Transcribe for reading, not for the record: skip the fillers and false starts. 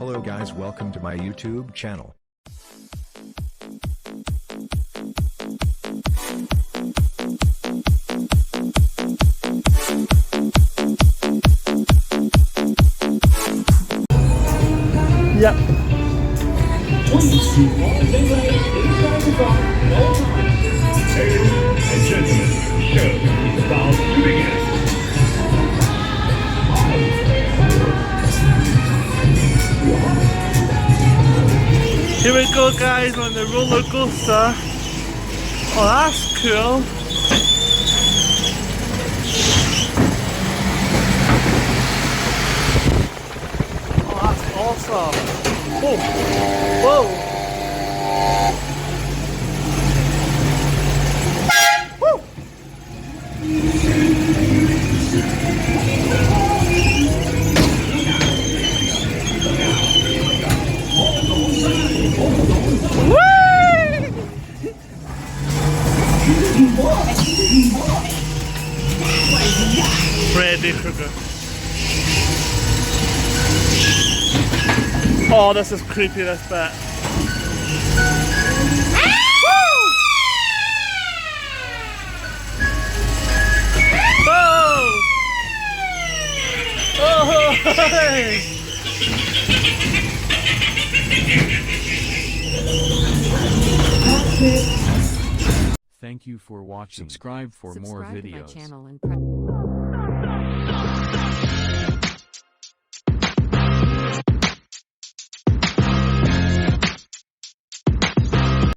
Hello guys, welcome to my YouTube channel. Yep. Ladies and gentlemen, the show is about to begin. Here we go, guys, on the roller coaster. Oh, that's cool. Oh, that's awesome. Whoa. Whoa. Woo. Freddy Krueger. Oh, this is creepy, this bit. Oh! Oh! Hey! Thank you for watching. Subscribe for more videos. To my channel and